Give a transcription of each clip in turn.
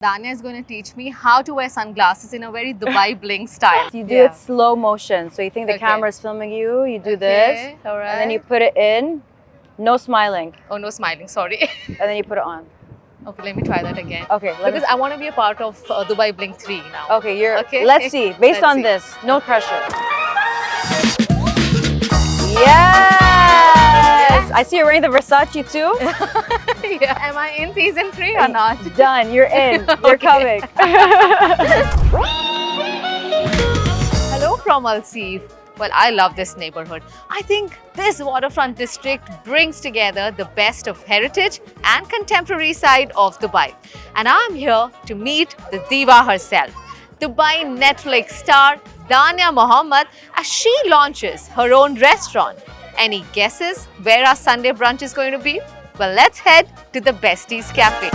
Danya is going to teach me how to wear sunglasses in a very Dubai Bling style. You do it slow motion. So you think the camera is filming you, you do this, all right. and then you put it in. No smiling. Oh, no smiling, sorry. And then you put it on. Okay, let me try that again. Okay, because I want to be a part of Dubai Bling 3 now. Okay, let's see. Based on this, no pressure. Yes! I see you're wearing the Versace too. Yeah. Am I in season 3 or not? Done. You're in. You're coming. Hello from Seef. Well, I love this neighborhood. I think this waterfront district brings together the best of heritage and contemporary side of Dubai. And I'm here to meet the diva herself, Dubai Netflix star Danya Mohammed, as she launches her own restaurant. Any guesses where our Sunday brunch is going to be? Well, let's head to the Besties Cafe.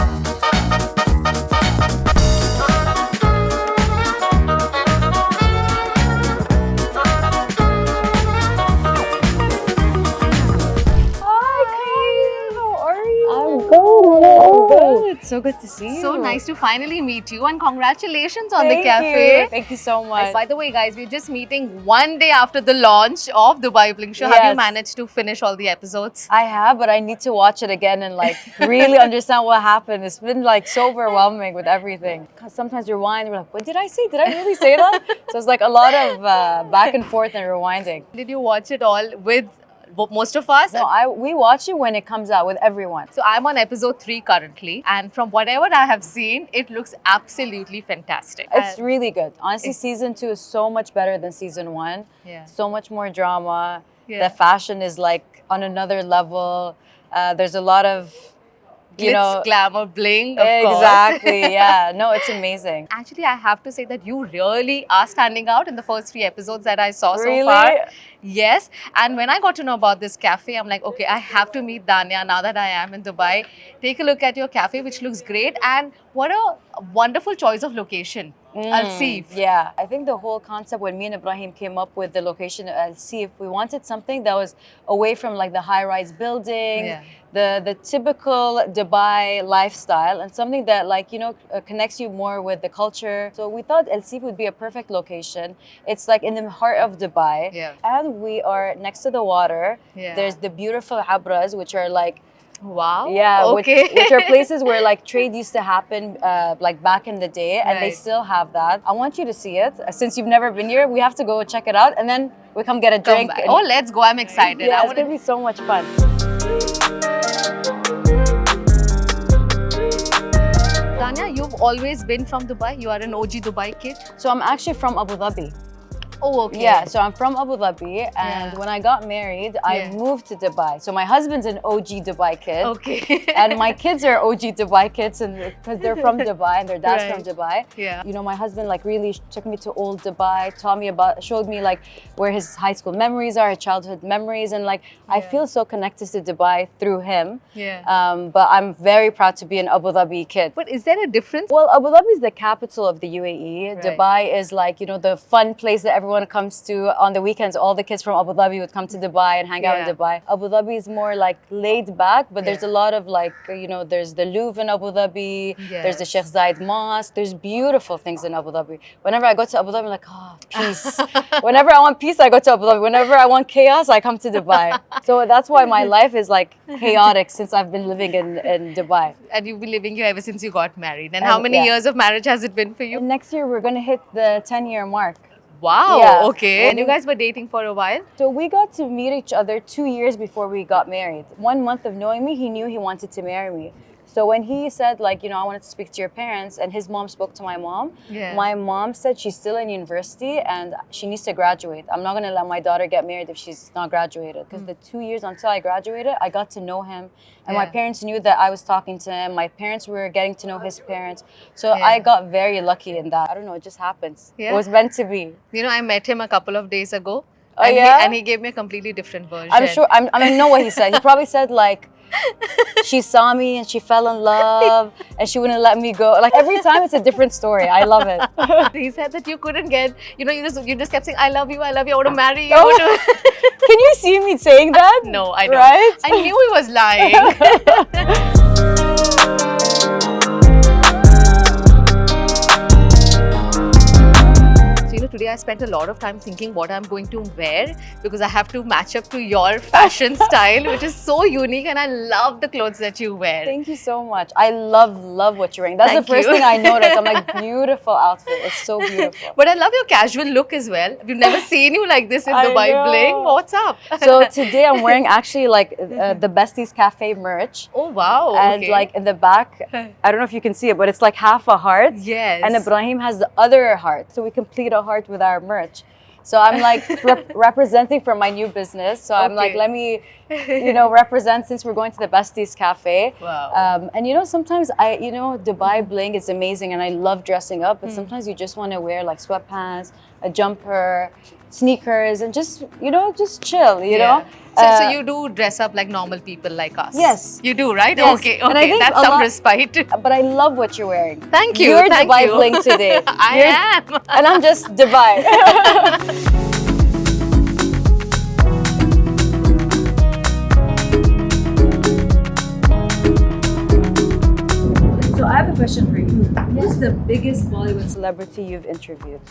It's so good to see you. So nice to finally meet you, and congratulations on the cafe. Thank you so much. By the way, guys, we're just meeting one day after the launch of Dubai Bling Show. Yes. Have you managed to finish all the episodes? I have, but I need to watch it again and like really understand what happened. It's been like so overwhelming with everything. Sometimes rewind, we're like, what did I say? Did I really say that? So it's like a lot of back and forth and rewinding. Did you watch it all with most of us? No, we watch it when it comes out with everyone. So I'm on episode 3 currently, and from whatever I have seen, it looks absolutely fantastic. It's really good. Honestly, season 2 is so much better than season 1. Yeah. So much more drama. Yeah. The fashion is like on another level. There's a lot of glitz, glamour, bling, of course. Exactly, yeah. No, it's amazing. Actually, I have to say that you really are standing out in the first 3 episodes that I saw Really? so far. Yes. And when I got to know about this cafe, I'm like, okay, I have to meet Danya now that I am in Dubai. Take a look at your cafe, which looks great. And what a wonderful choice of location. Al Seef. Yeah, I think the whole concept when me and Ebraheem came up with the location at Al Seef, we wanted something that was away from like the high-rise building, the typical Dubai lifestyle, and something that like, you know, connects you more with the culture. So we thought Al Seef would be a perfect location. It's like in the heart of Dubai. Yeah. And we are next to the water. Yeah. There's the beautiful abras, which are like, wow. yeah, okay. which are places where like trade used to happen like back in the day, and they still have that. I want you to see it. Since you've never been here, we have to go check it out, and then we come get a drink. Oh, let's go. I'm excited. Yeah, it's going to be so much fun. Danya, you've always been from Dubai. You are an OG Dubai kid. So I'm actually from Abu Dhabi. Oh, okay. Yeah, so I'm from Abu Dhabi, and when I got married, I moved to Dubai. So my husband's an OG Dubai kid. Okay. And my kids are OG Dubai kids, and because they're from Dubai and their dad's from Dubai. Yeah. You know, my husband like really took me to old Dubai, showed me like where his high school memories are, his childhood memories, and like I feel so connected to Dubai through him. Yeah. But I'm very proud to be an Abu Dhabi kid. But is there a difference? Well, Abu Dhabi is the capital of the UAE. Dubai is like, you know, the fun place that everyone comes to on the weekends. All the kids from Abu Dhabi would come to Dubai and hang out in Dubai. Abu Dhabi is more like laid back, but there's a lot of like, you know, there's the Louvre in Abu Dhabi, there's the Sheikh Zayed Mosque, there's beautiful things in Abu Dhabi. Whenever I go to Abu Dhabi, I'm like, oh, peace. Whenever I want peace, I go to Abu Dhabi. Whenever I want chaos, I come to Dubai. So that's why my life is like chaotic since I've been living in Dubai. And you've been living here ever since you got married. And how many years of marriage has it been for you? Next year, we're going to hit the 10-year mark. Wow, Yeah. okay. And you guys were dating for a while? So we got to meet each other 2 years before we got married. 1 month of knowing me, he knew he wanted to marry me. So when he said like, you know, I wanted to speak to your parents, and his mom spoke to my mom, my mom said she's still in university and she needs to graduate. I'm not going to let my daughter get married if she's not graduated. Because the 2 years until I graduated, I got to know him. And my parents knew that I was talking to him. My parents were getting to know his parents. So I got very lucky in that. I don't know, it just happens. It was meant to be. You know, I met him a couple of days ago. Oh, and yeah? and he gave me a completely different version. I'm sure, I know what he said. He probably said like, she saw me and she fell in love and she wouldn't let me go. Like every time it's a different story. I love it. He said that you couldn't get, you know, you just kept saying, I love you, I want to marry you. Oh. Can you see me saying that? No, I don't. Right? I knew he was lying. I spent a lot of time thinking what I'm going to wear because I have to match up to your fashion style, which is so unique, and I love the clothes that you wear. Thank you so much. I love what you're wearing. That's Thank the first you. thing I noticed. I'm like, beautiful outfit. It's so beautiful. But I love your casual look as well. We've never seen you like this in I Dubai know. Bling. What's up? So today I'm wearing actually like the Besties Cafe merch. Oh wow. And okay. like in the back, I don't know if you can see it, but it's like half a heart. Yes. And Ebraheem has the other heart. So we complete a heart with our merch. So I'm like representing for my new business. So I'm like, Okay. let me, represent since we're going to the Besties Cafe. Wow. And sometimes Dubai Bling is amazing and I love dressing up, but sometimes you just want to wear like sweatpants, a jumper, sneakers, and just chill, you know? So you do dress up like normal people like us? Yes. You do, right? Yes. Okay, And I think that's a some lot- respite. But I love what you're wearing. Thank you. You're thank Dubai you. Bling today. I am. And I'm just Dubai. So I have a question for you. Who's the biggest Bollywood celebrity you've interviewed?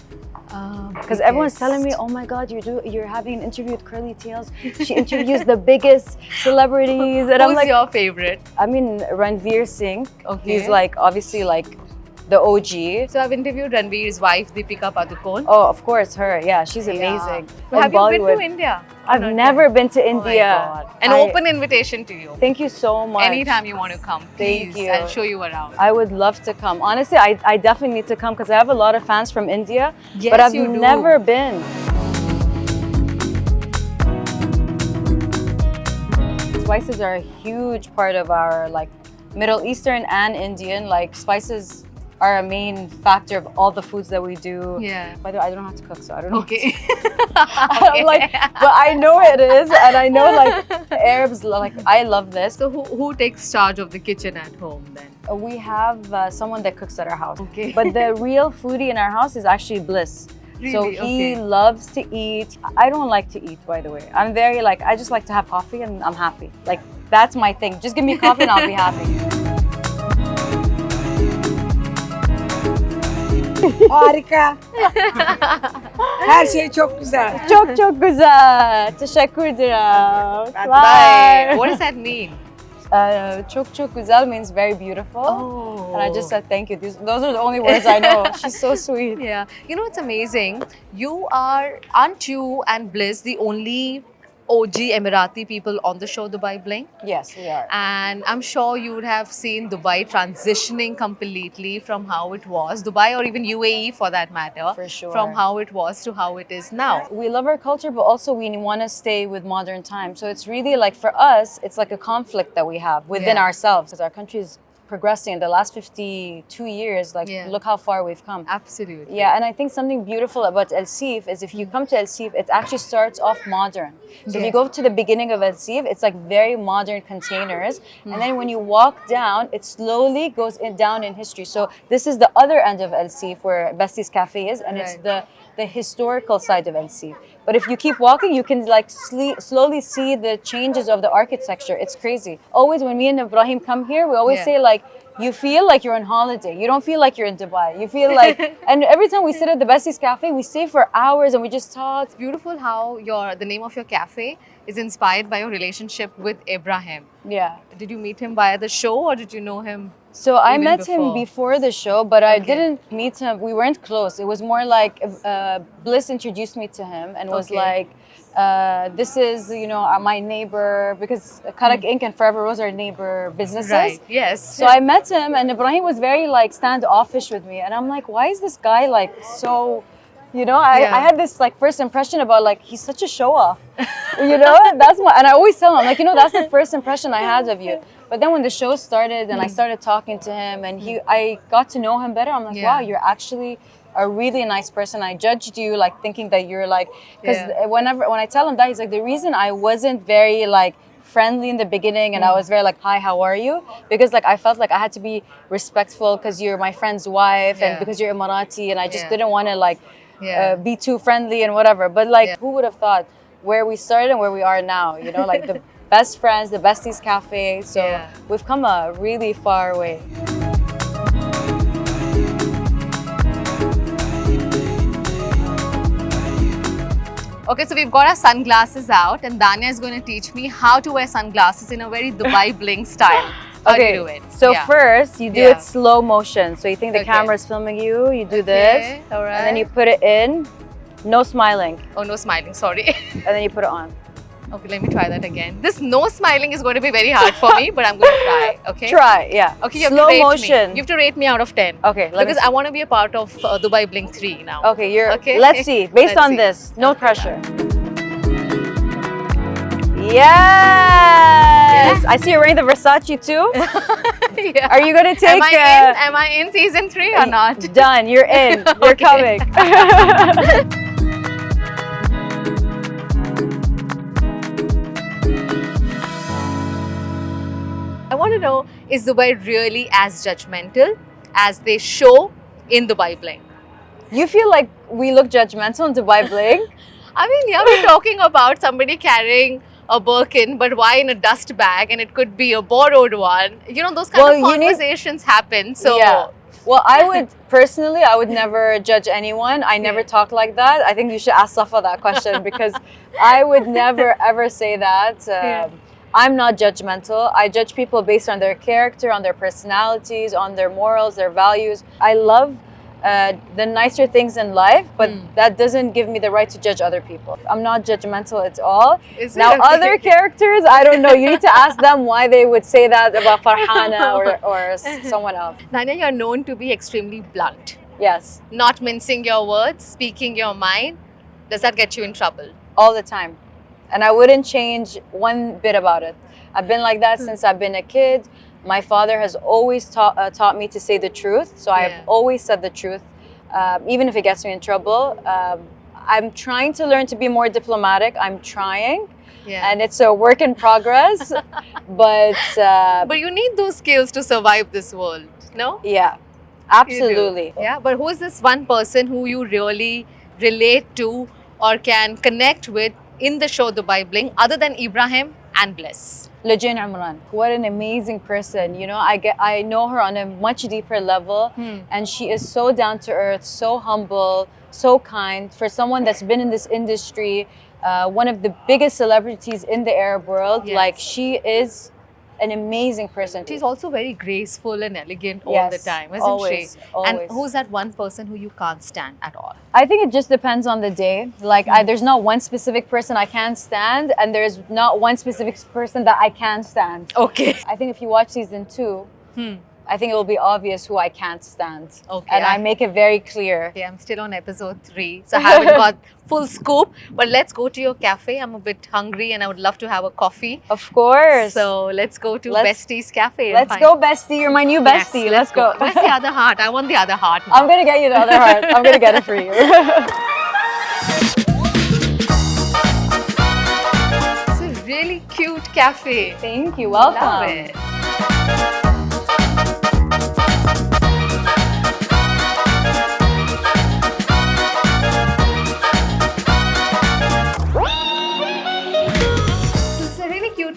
Because everyone's telling me, oh my God, you're having an interview with Curly Tails. She interviews the biggest celebrities. And I'm Who's like, your favorite? I mean, Ranveer Singh. Okay. He's like, obviously like the OG. So I've interviewed Ranveer's wife, Deepika Padukone. Oh, of course, her. Yeah, she's Yeah. amazing. So have In you been Bollywood. to India? I've Not never yet. been to Oh my India. God. An I- open invitation to you. Thank you so much. Anytime you want to come, Thank please. you. I'll show you around. I would love to come. Honestly, I definitely need to come because I have a lot of fans from India, Yes, but I've you do. never been. Spices are a huge part of our like Middle Eastern and Indian. Like spices are a main factor of all the foods that we do. Yeah. By the way, I don't know how to cook, so I don't know. Okay. I'm like, but I know it is, and I know like Arabs like I love this. So who takes charge of the kitchen at home then? We have someone that cooks at our house. Okay. But the real foodie in our house is actually Bliss. So Really? he Okay. loves to eat. I don't like to eat, by the way. I'm very like, I just like to have coffee and I'm happy. Like, that's my thing. Just give me coffee and I'll be happy. Harika. Her şey çok güzel. Çok çok güzel. Teşekkür ederim. Bye. What does that mean? Çok çok güzel means very beautiful. Oh. And I just said thank you. Those are the only words I know. She's so sweet. Yeah. You know, it's amazing. Aren't you and Bliss the only OG Emirati people on the show Dubai Bling? Yes, we are. And I'm sure you would have seen Dubai transitioning completely from how it was, Dubai or even UAE for that matter, For sure. from how it was to how it is now. We love our culture, but also we want to stay with modern times. So it's really like for us, it's like a conflict that we have within Yeah. ourselves because our country is progressing in the last 52 years. Like, Yeah. look how far we've come. Absolutely. Yeah, and I think something beautiful about El Seef is if you come to El Seef, it actually starts off modern. So if you go to the beginning of El Seef, it's like very modern containers. And then when you walk down, it slowly goes down in history. So this is the other end of El Seef where Besties Cafe is, and it's Right. the historical side of El Seef. But if you keep walking, you can like slowly see the changes of the architecture. It's crazy. Always when me and Ebraheem come here, we always Yeah. say like, you feel like you're on holiday. You don't feel like you're in Dubai. You feel like, and every time we sit at the Besties Cafe, we stay for hours and we just talk. It's beautiful how the name of your cafe is inspired by your relationship with Ebraheem. Yeah. Did you meet him via the show or did you know him? So I Even met him before. before the show, but I Okay. didn't meet him. We weren't close. It was more like Bliss introduced me to him and was Okay. like, this is, my neighbor, because Karak Ink and Forever Rose are neighbor businesses. Right. Yes. So I met him and Ebraheem was very like standoffish with me. And I'm like, why is this guy like so, Yeah. I had this like first impression about like, he's such a show off, that's and I always tell him like, that's the first impression I had of you. But then when the show started and I started talking to him and I got to know him better, I'm like, Yeah. wow, you're actually a really nice person. I judged you like thinking that you're like, because Yeah. when I tell him that, he's like, the reason I wasn't very like friendly in the beginning and I was very like, hi, how are you? Because like I felt like I had to be respectful because you're my friend's wife and Yeah. because you're Emirati and I just Yeah. didn't want to like Yeah. be too friendly and whatever. But like, Yeah. who would have thought where we started and where we are now? Like the best friends, the Besties Cafe. So Yeah. we've come a really far way. Okay, so we've got our sunglasses out and Danya is going to teach me how to wear sunglasses in a very Dubai Bling style. How do you do it? So first, you do Yeah. it slow motion. So you think the Okay. camera is filming you, you do this, All right. and then you put it in, no smiling, Oh, no smiling, sorry. and then you put it on. Okay, let me try that again. This no smiling is going to be very hard for me, but I'm going to try, okay? Try, yeah. Okay, you have slow to rate motion. me. You have to rate me out of 10. Okay, let me Because I want to be a part of Dubai Bling 3 now. Okay, you're. Okay. Let's see. Based Let's on see. this, no Okay. pressure. Yes. I see you're wearing the Versace too. Yeah. Are you gonna take? Am I in season 3 or not? Done. You're in. You're Okay. coming. I want to know, is Dubai really as judgmental as they show in Dubai Bling? You feel like we look judgmental in Dubai Bling? I mean, yeah, we're talking about somebody carrying a Birkin, but why in a dust bag? And it could be a borrowed one. You know, those kind of conversations happen. So, yeah. Well, I would never judge anyone. I never talk like that. I think you should ask Safa that question because I would never ever say that. I'm not judgmental. I judge people based on their character, on their personalities, on their morals, their values. I love the nicer things in life, but that doesn't give me the right to judge other people. I'm not judgmental at all. Now, other characters, I don't know. You need to ask them why they would say that about Farhana or someone else. Danya, you're known to be extremely blunt. Yes. Not mincing your words, speaking your mind. Does that get you in trouble? All the time. And I wouldn't change one bit about it. I've been like that since I've been a kid. My father has always taught me to say the truth. So I've always said the truth, even if it gets me in trouble. I'm trying to learn to be more diplomatic. I'm trying. Yeah. And it's a work in progress. But you need those skills to survive this world, no? Yeah, absolutely. Yeah, but who is this one person who you really relate to or can connect with in the show Dubai Bling other than Ebraheem and Bliss? Lajin Imran, what an amazing person. You know, I know her on a much deeper level, and she is so down to earth, so humble, so kind. For someone that's been in this industry, one of the biggest celebrities in the Arab world, like she is an amazing person. She's also very graceful and elegant all the time, isn't she? Always. And who's that one person who you can't stand at all? I think it just depends on the day. Like, there's not one specific person I can't stand, and there's not one specific person that I can stand. Okay. I think if you watch season 2, I think it will be obvious who I can't stand. Okay. And I make it very clear. Okay, I'm still on episode 3, so I haven't got full scoop. But let's go to your cafe. I'm a bit hungry and I would love to have a coffee. Of course. So let's go to Besties Cafe. Let's go, bestie. You're my new bestie. Yes, let's go. Where's the other heart? I want the other heart now. I'm going to get you the other heart. I'm going to get it for you. It's a really cute cafe. Thank you. Welcome. Love it.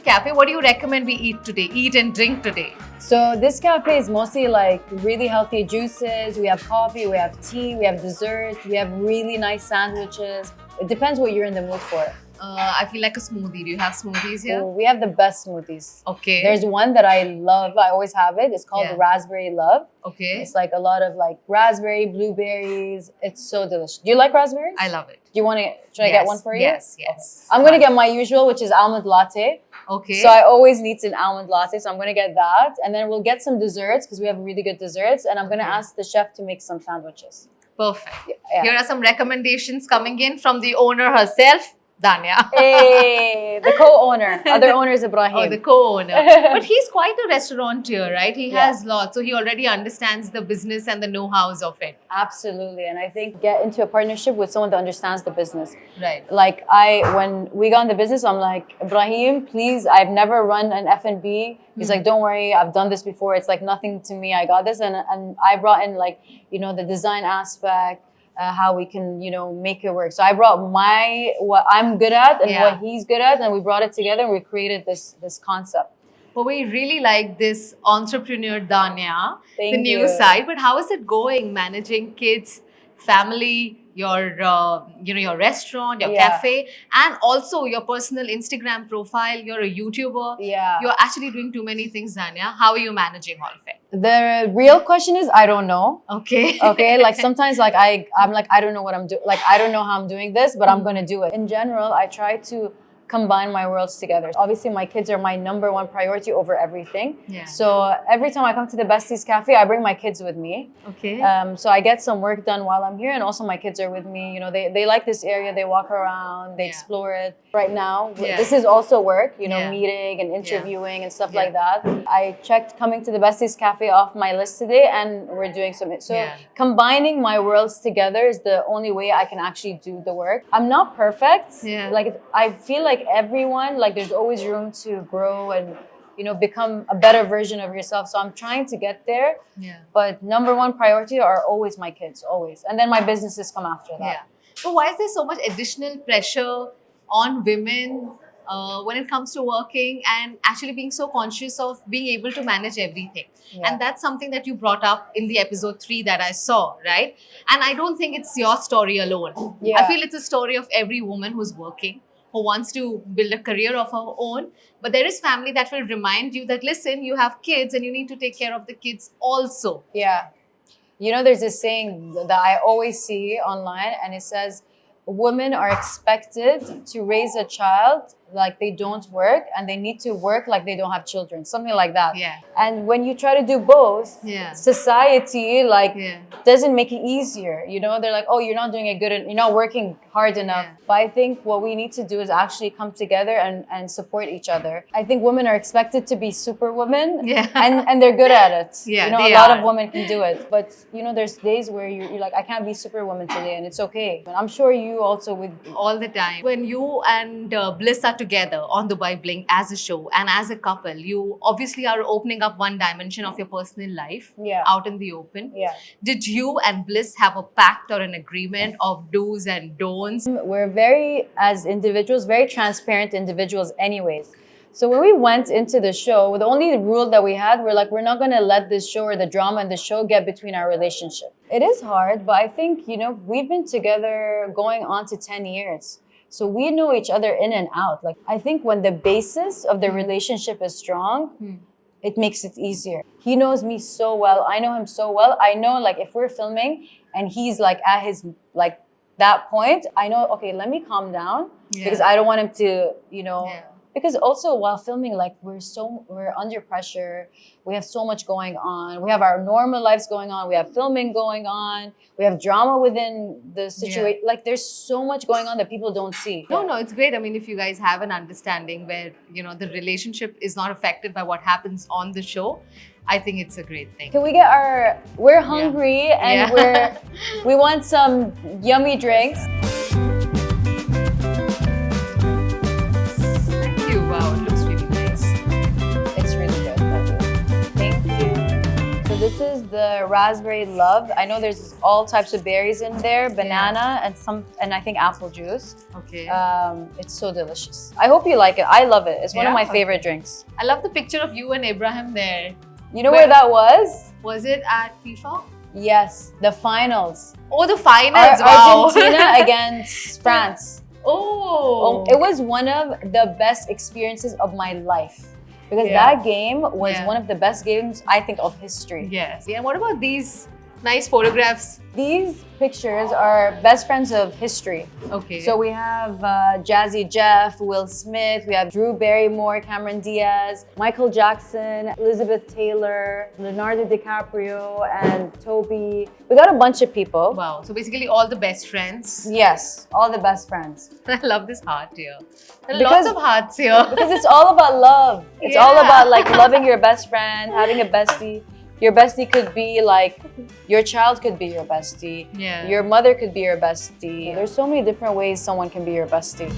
Cafe. What do you recommend we eat and drink today? So this cafe is mostly like really healthy juices. We have coffee, we have tea, we have dessert, we have really nice sandwiches. It depends what you're in the mood for. I feel like a smoothie. Do you have smoothies here? Oh, we have the best smoothies. Okay. There's one that I love. I always have it. It's called Raspberry Love. Okay. It's like a lot of like raspberry, blueberries. It's so delicious. Do you like raspberries? I love it. Do you want to? Should I get one for you? Yes. Okay. I'm gonna get my usual, which is almond latte. Okay. So I always need an almond latte, so I'm gonna get that, and then we'll get some desserts because we have really good desserts, and I'm gonna ask the chef to make some sandwiches. Perfect. Yeah. Here are some recommendations coming in from the owner herself, Danya. Hey, the co-owner. Other owner is Ebraheem. Oh, the co-owner. But he's quite a restaurateur, right? He has lots. So he already understands the business and the know-hows of it. Absolutely. And I think get into a partnership with someone that understands the business. Right. Like when we got in the business, I'm like, Ebraheem, please, I've never run an F&B. He's like, don't worry, I've done this before. It's like nothing to me. I got this. And I brought in like, you know, the design aspect. How we can, you know, make it work. So I brought what I'm good at and what he's good at, and we brought it together and we created this concept. But we really like this entrepreneur Danya, Thank the new you. side. But how is it going managing kids family, your your restaurant, your Yeah. cafe, and also your personal Instagram profile. You're a YouTuber. Yeah. You're actually doing too many things, Danya. How are you managing all of it? The real question is, I don't know. Okay. Okay, like sometimes like I'm like, I don't know what I'm doing. Like I don't know how I'm doing this, but I'm gonna do it. In general, I try to combine my worlds together. Obviously, my kids are my number one priority over everything. Yeah. So every time I come to the Besties Cafe, I bring my kids with me. Okay. So I get some work done while I'm here, and also my kids are with me. You know, they like this area. They walk around, they Yeah. explore it. Right now, Yeah. this is also work. You know, Yeah. meeting and interviewing and stuff Yeah. like that. I checked coming to the Besties Cafe off my list today, and we're doing some. So Yeah. combining my worlds together is the only way I can actually do the work. I'm not perfect. Yeah. Like I feel like everyone, like there's always room to grow and become a better version of yourself. So I'm trying to get there. Yeah. But number one priority are always my kids, always. And then my businesses come after that. Yeah. So why is there so much additional pressure on women when it comes to working and actually being so conscious of being able to manage everything? Yeah. And that's something that you brought up in the episode 3 that I saw, right? And I don't think it's your story alone. Yeah. I feel it's a story of every woman who's working, who wants to build a career of her own. But there is family that will remind you that, listen, you have kids and you need to take care of the kids also. Yeah. You know, there's this saying that I always see online, and it says, women are expected to raise a child like they don't work, and they need to work like they don't have children, something like that. Yeah. And when you try to do both, Yeah. society Yeah. doesn't make it easier. You know, they're like, oh, you're not doing it good, you're not working hard enough. Yeah. But I think what we need to do is actually come together and support each other. I think women are expected to be superwomen, Yeah. and they're good at it. Yeah, you know, they a lot are. of women can do it. But you know, there's days where you're like, I can't be superwoman today, and it's okay. And I'm sure you also with All the time. When you and Bliss are together on Dubai Bling as a show and as a couple, you obviously are opening up one dimension of your personal life Yeah. out in the open. yeah. Did you and Bliss have a pact or an agreement of do's and don'ts? We're very, as individuals, very transparent individuals anyways. So when we went into the show, the only rule that we had, we're not going to let this show or the drama in the show get between our relationship. It is hard, but I think, we've been together going on to 10 years. So we know each other in and out. Like, I think when the basis of the relationship is strong, it makes it easier. He knows me so well. I know him so well. I know, like, if we're filming and he's like at his, like, that point, I know, okay, let me calm down because I don't want him to, because also while filming, like we're under pressure. We have so much going on. We have our normal lives going on. We have filming going on. We have drama within the situation. Like there's so much going on that people don't see. No, it's great. I mean, if you guys have an understanding where, the relationship is not affected by what happens on the show, I think it's a great thing. Can we get we're hungry and we want some yummy drinks. Thank you. Wow, it looks really nice. It's really good. Thank you. So this is the raspberry love. I know there's all types of berries in there, banana and I think apple juice. Okay. It's so delicious. I hope you like it. I love it. It's one of my favorite drinks. I love the picture of you and Ebraheem there. You know where that was? Was it at FIFA? Yes, the finals. Oh, the finals. Wow. Argentina against France. Oh. It was one of the best experiences of my life. Because that game was one of the best games, I think, of history. Yes. And what about these nice photographs? These pictures are best friends of history. Okay. So we have Jazzy Jeff, Will Smith, we have Drew Barrymore, Cameron Diaz, Michael Jackson, Elizabeth Taylor, Leonardo DiCaprio, and Toby. We got a bunch of people. Wow. So basically all the best friends. Yes, all the best friends. I love this heart here. There are Because- lots of hearts here. Because it's all about love. It's all about like loving your best friend, having a bestie. Your bestie could be like, your child could be your bestie. Yeah. Your mother could be your bestie. There's so many different ways someone can be your bestie.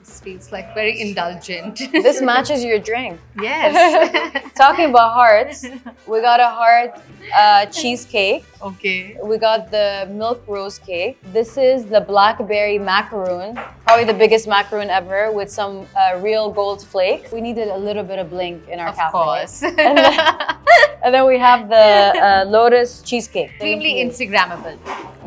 This feels looks like very indulgent. This matches your drink. Yes. Talking about hearts, we got a heart cheesecake. Okay. We got the milk rose cake. This is the blackberry macaroon, probably the biggest macaroon ever with some real gold flakes. We needed a little bit of bling in our Of cafe. course. And then we have the lotus cheesecake. Extremely Instagrammable.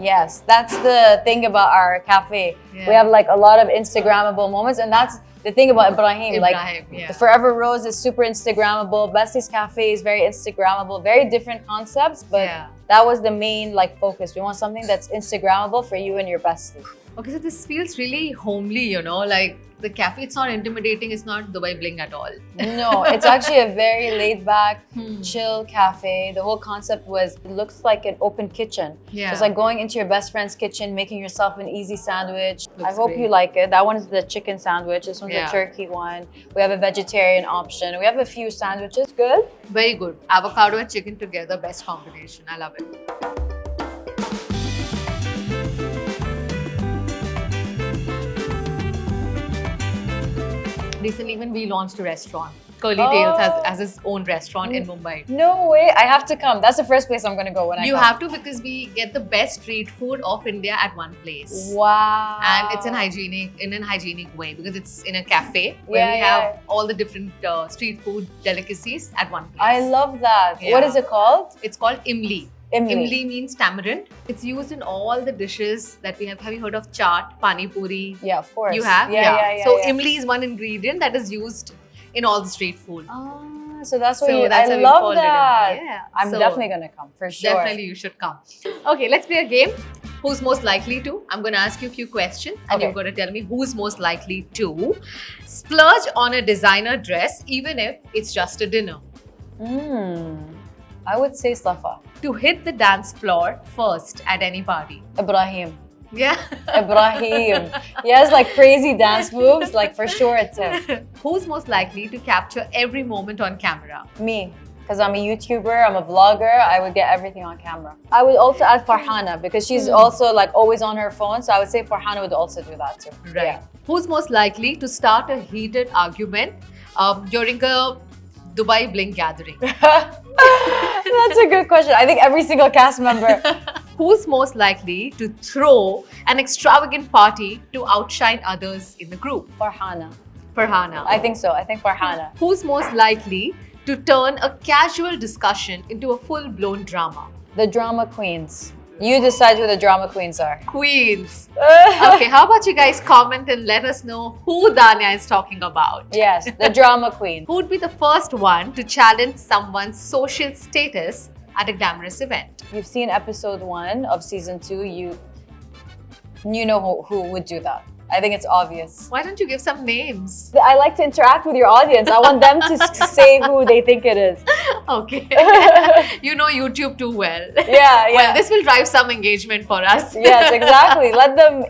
Yes, that's the thing about our cafe. Yeah. We have like a lot of Instagrammable moments, and that's the thing about Ebraheem. Like yeah. the Forever Rose is super Instagrammable. Besties Cafe is very Instagrammable. Very different concepts, but Yeah. that was the main like focus. We want something that's Instagrammable for you and your bestie. Okay, so this feels really homely, you know, like the cafe, it's not intimidating, it's not Dubai Bling at all. No, it's actually a very laid back, chill cafe. The whole concept was, it looks like an open kitchen. Yeah. So it's like going into your best friend's kitchen, making yourself an easy sandwich. I Looks hope great. you like it. That one is the chicken sandwich. This one's Yeah. the turkey one. We have a vegetarian option. We have a few sandwiches. Good. Very good. Avocado and chicken together, best combination. I love it. Recently, when we launched a restaurant, Curly Tails has its own restaurant in Mumbai. No way. I have to come. That's the first place I'm going to go when I You come. have to, because we get the best street food of India at one place. Wow. And it's in an hygienic way, because it's in a cafe where Yeah, we have yeah. all the different street food delicacies at one place. I love that. Yeah. What is it called? It's called imli. Imli. Imli means tamarind. It's used in all the dishes that we have. Have you heard of chaat, pani puri? Yeah, of course. You have? Yeah. So yeah. imli is one ingredient that is used in all the street food. Ah, so that's what So you, that's I how we love called it that. imli. Yeah. I'm So definitely going to come for sure. Definitely you should come. Okay, let's play a game. Who's most likely to? I'm going to ask you a few questions and Okay. you're going to tell me who's most likely to splurge on a designer dress even if it's just a dinner. I would say Safa. To hit the dance floor first at any party. Ebraheem. Yeah. Ebraheem. He has like crazy dance moves, like for sure it's him. Who's most likely to capture every moment on camera? Me. Because I'm a YouTuber, I'm a vlogger, I would get everything on camera. I would also add Farhana because she's also like always on her phone. So I would say Farhana would also do that too. Right. Yeah. Who's most likely to start a heated argument during a Dubai Bling gathering? That's a good question. I think every single cast member. Who's most likely to throw an extravagant party to outshine others in the group? Farhana. Farhana. I think so. I think Farhana. Who's most likely to turn a casual discussion into a full-blown drama? The drama queens. You decide who the drama queens are. Queens. Okay, how about you guys comment and let us know who Danya is talking about? Yes, the drama queen. Who would be the first one to challenge someone's social status at a glamorous event? You've seen episode 1 of season 2. You know who would do that. I think it's obvious. Why don't you give some names? I like to interact with your audience. I want them to say who they think it is. Okay. You know YouTube too well. Yeah. Well, this will drive some engagement for us. Yes, exactly. Let them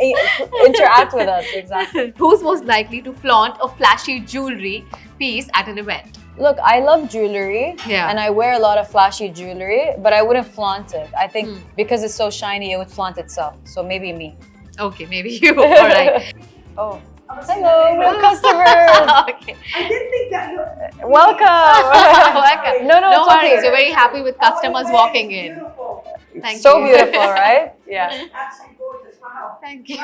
interact with us. Exactly. Who's most likely to flaunt a flashy jewelry piece at an event? Look, I love jewelry. Yeah. And I wear a lot of flashy jewelry, but I wouldn't flaunt it. I think because it's so shiny, it would flaunt itself. So maybe me. Okay, maybe you. All right. Oh. Hello, we have customers. Okay. I didn't think that you. Welcome. Welcome. No, No it's worries. okay. We're very happy with customers walking in. Beautiful. Thank So you. beautiful, right? Yeah. Absolutely gorgeous. Wow. Thank you.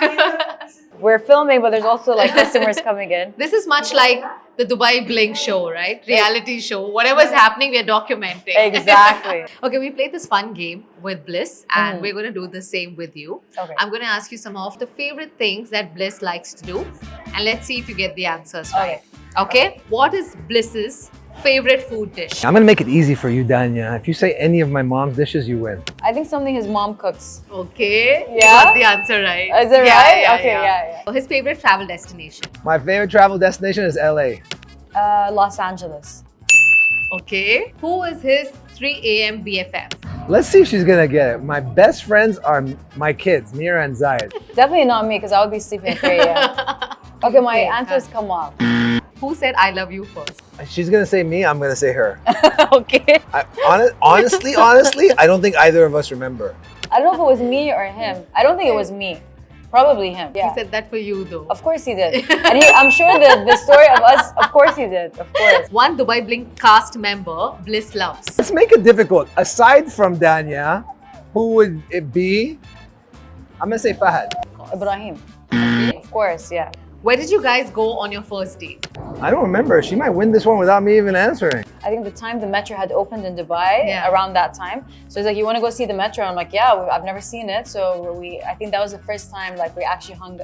We're filming, but there's also like customers coming in. This is much like the Dubai Bling show, right? Reality show. Whatever's happening, we're documenting. Exactly. Okay, we played this fun game with Bliss and we're going to do the same with you. Okay. I'm going to ask you some of the favorite things that Bliss likes to do and let's see if you get the answers right. Okay? What is Bliss's favorite food dish? I'm gonna make it easy for you, Danya. If you say any of my mom's dishes, you win. I think something his mom cooks. Okay. You Yeah? got the answer right. Is it right? Okay, yeah. His favorite travel destination. My favorite travel destination is LA. Los Angeles. Okay. Who is his 3 a.m. BFF? Let's see if she's gonna get it. My best friends are my kids, Mira and Zayed. Definitely not me because I would be sleeping at 3 a.m. Okay, my Okay, answer is Kamal. Who said I love you first? She's gonna say me, I'm gonna say her. Okay. Honestly, I don't think either of us remember. I don't know if it was me or him. I don't think it was me. Probably him. Yeah. He said that for you though. Of course he did. And I'm sure that the story of us, of course he did. Of course. One Dubai Bling cast member Bliss loves. Let's make it difficult. Aside from Danya, who would it be? I'm gonna say Fahad. Ebraheem. Of course, yeah. Where did you guys go on your first date? I don't remember. She might win this one without me even answering. I think the time the metro had opened in Dubai, Yeah. around that time. So he's like, you want to go see the metro? I'm like, yeah, I've never seen it. So I think that was the first time like we actually hung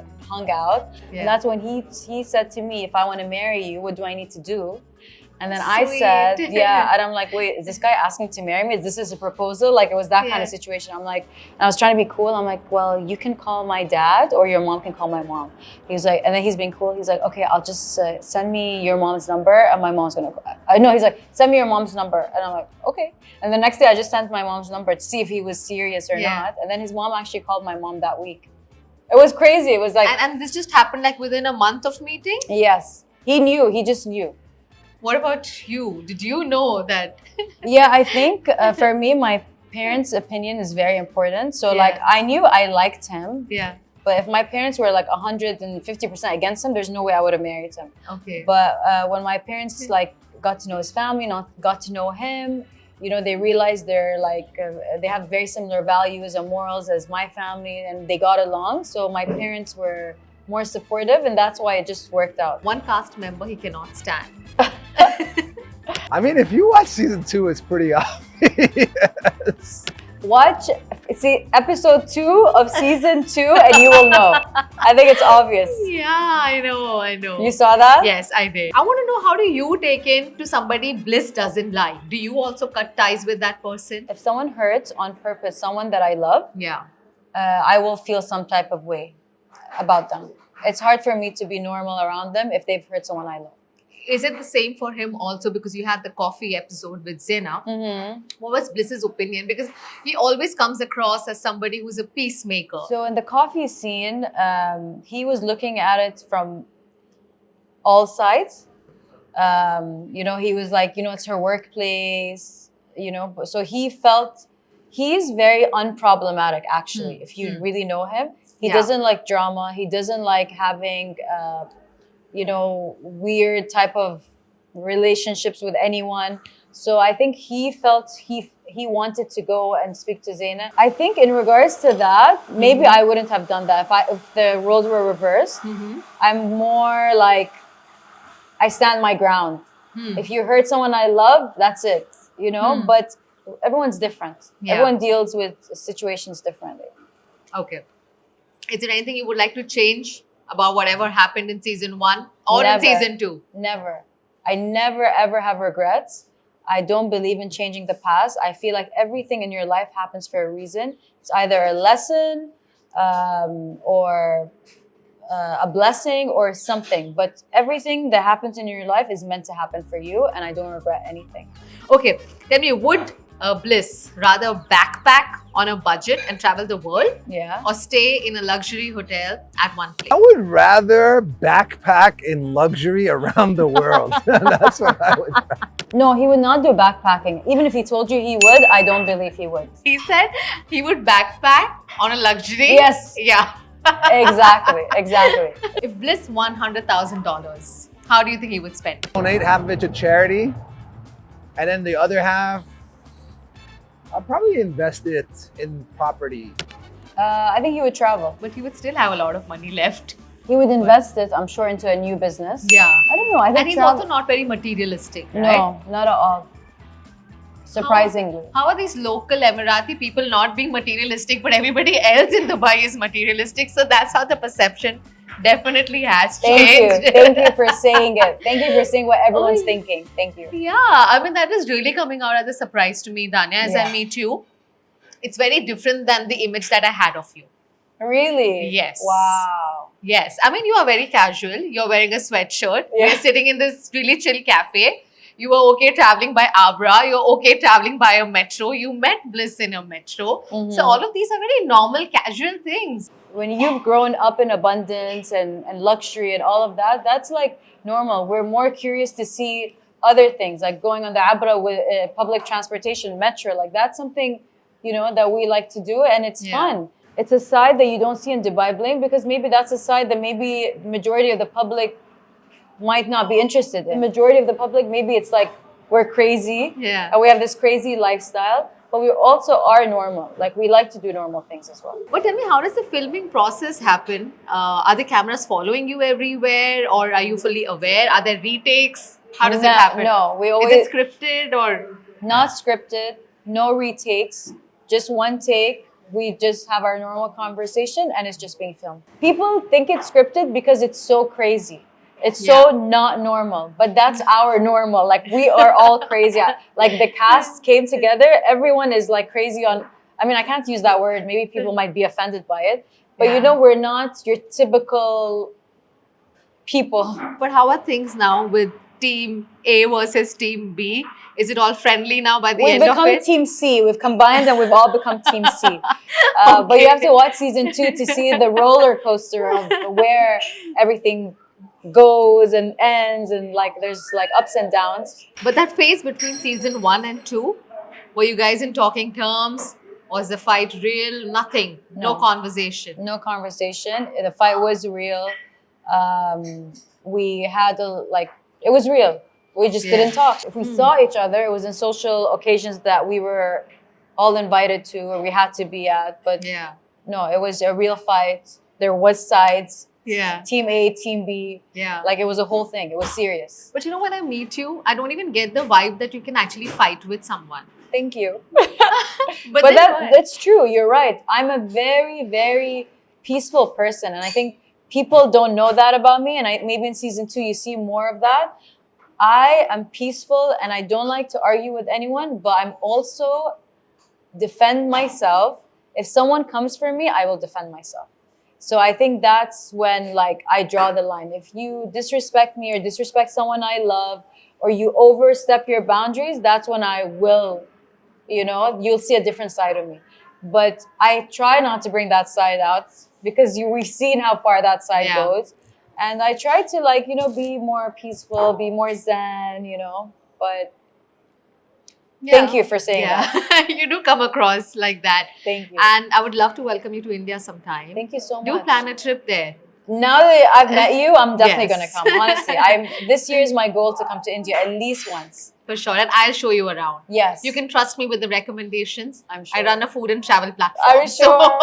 out. Yeah. And that's when he said to me, if I want to marry you, what do I need to do? And then I Sweet. said, yeah. And I'm like, wait, is this guy asking to marry me? Is this a proposal? Like, it was that kind Yeah. of situation. I'm like, and I was trying to be cool. I'm like, well, you can call my dad or your mom can call my mom. He's like, and then he's being cool. He's like, okay, I'll just send me your mom's number and my mom's gonna, no, he's like, send me your mom's number. And I'm like, okay. And the next day I just sent my mom's number to see if he was serious or Yeah. not. And then his mom actually called my mom that week. It was crazy. It was like, And this just happened like within a month of meeting? yes, he knew, he just knew. What about you? Did you know that? Yeah, I think for me, my parents' opinion is very important. So Yeah. like, I knew I liked him, Yeah. but if my parents were like 150% against him, there's no way I would have married him. Okay. But when my parents like got to know his family, not got to know him, you know, they realized they're like, they have very similar values and morals as my family, and they got along. So my parents were more supportive, and that's why it just worked out. One cast member he cannot stand. I mean, if you watch season 2, it's pretty obvious. Watch, see episode 2 of season 2 and you will know. I think it's obvious. Yeah, I know. You saw that? Yes, I did. I want to know, how do you take in to somebody Bliss doesn't like? Do you also cut ties with that person? If someone hurts on purpose someone that I love, Yeah. I will feel some type of way about them. It's hard for me to be normal around them if they've hurt someone I love. Is it the same for him also, because you had the coffee episode with Zena? What was Bliss's opinion? Because he always comes across as somebody who's a peacemaker. So in the coffee scene, he was looking at it from all sides. You know, he was like, you know, it's her workplace, you know. So he felt, he's very unproblematic actually, if you really know him. He Yeah. doesn't like drama. He doesn't like having, you know, weird type of relationships with anyone. So I think he felt he wanted to go and speak to Zaina. I think in regards to that, maybe I wouldn't have done that if the roles were reversed. I'm more like, I stand my ground. If you hurt someone I love, that's it, you know. But everyone's different. Yeah. Everyone deals with situations differently. Okay. Is there anything you would like to change about whatever happened in season 1 or Never. in season 2? Never. I never ever have regrets. I don't believe in changing the past. I feel like everything in your life happens for a reason. It's either a lesson or a blessing or something. But everything that happens in your life is meant to happen for you, and I don't regret anything. Okay, tell me, would Bliss rather backpack on a budget and travel the world, Yeah. or stay in a luxury hotel at one place? I would rather backpack in luxury around the world. That's what I would. No, he would not do backpacking. Even if he told you he would, I don't believe he would. He said he would backpack on a luxury. Yes. Yeah. Exactly. Exactly. If Bliss won $100,000, how do you think he would spend? Donate half of it to charity, and then the other half, I'll probably invest it in property. I think he would travel. But he would still have a lot of money left. He would invest it, I'm sure, into a new business. Yeah. I don't know. I think And he's travel- also not very materialistic, right? No, not at all. Surprisingly. How are these local Emirati people not being materialistic, but everybody else in Dubai is materialistic? So that's how the perception definitely has Thank changed. you. Thank you for saying it. Thank you for saying what everyone's thinking. Thank you. Yeah, I mean, that is really coming out as a surprise to me, Danya, as I Yeah. meet you. It's very different than the image that I had of you. Really? Yes. Wow. Yes, I mean, you are very casual. You're wearing a sweatshirt. Yeah. You're sitting in this really chill cafe. You are okay traveling by Abra. You're okay traveling by a metro. You met Bliss in a metro. So all of these are very normal, casual things. When you've grown up in abundance and luxury and all of that, that's like normal. We're more curious to see other things, like going on the Abra with public transportation, metro. Like that's something, you know, that we like to do, and it's Yeah. fun. it's a side that you don't see in Dubai Bling because maybe that's a side that maybe majority of the public might not be interested in. The majority of the public, maybe it's like we're crazy and we have this crazy lifestyle, but we also are normal. Like we like to do normal things as well. But tell me, how does the filming process happen? Are the cameras following you everywhere, or are you fully aware? Are there retakes? How does it happen? No, we always... Is it scripted or? Not scripted, no retakes, just one take. We just have our normal conversation and it's just being filmed. People think it's scripted because it's so crazy. It's so not normal, but that's our normal. Like we are all crazy. Like the cast came together. Everyone is like crazy on, I mean, I can't use that word. Maybe people might be offended by it, but you know, we're not your typical people. But how are things now with Team A versus Team B? Is it all friendly now by the end of it? We've become Team C. We've combined and we've all become Team C. But you have to watch season 2 to see the roller coaster of where everything goes and ends, and like there's like ups and downs. But that phase between season 1 and 2, were you guys in talking terms? Was the fight real? Nothing. No conversation. No conversation. The fight was real. We had it was real. We just didn't talk. If we saw each other, it was in social occasions that we were all invited to or we had to be at. But no, it was a real fight. There was sides. Team A, Team B. Like it was a whole thing. It was serious. But you know, when I meet you, I don't even get the vibe that you can actually fight with someone. Thank you. but that's true. You're right. I'm a very, very peaceful person. And I think people don't know that about me. And maybe in season 2, you see more of that. I am peaceful and I don't like to argue with anyone, but I'm also defend myself. If someone comes for me, I will defend myself. So I think that's when like I draw the line. If you disrespect me or disrespect someone I love, or you overstep your boundaries, that's when I will, you know, you'll see a different side of me. But I try not to bring that side out because we've seen how far that side goes. And I try to like, you know, be more peaceful, be more zen, you know, but thank you for saying that. You do come across like that. Thank you. And I would love to welcome you to India sometime. Thank you so much. Do plan a trip there. Now that I've met you, I'm definitely going to come. Honestly, this year is my goal to come to India at least once. For sure. And I'll show you around. Yes. You can trust me with the recommendations. I'm sure. I run a food and travel platform. I'm sure.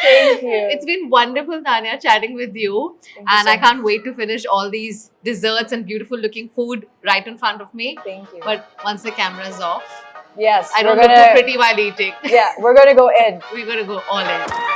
Thank you. It's been wonderful, Danya, chatting with you. And I can't wait to finish all these desserts and beautiful looking food right in front of me. Thank you. But once the camera's off, yes, I don't look too pretty while eating. Yeah, we're going to go in. We're going to go all in.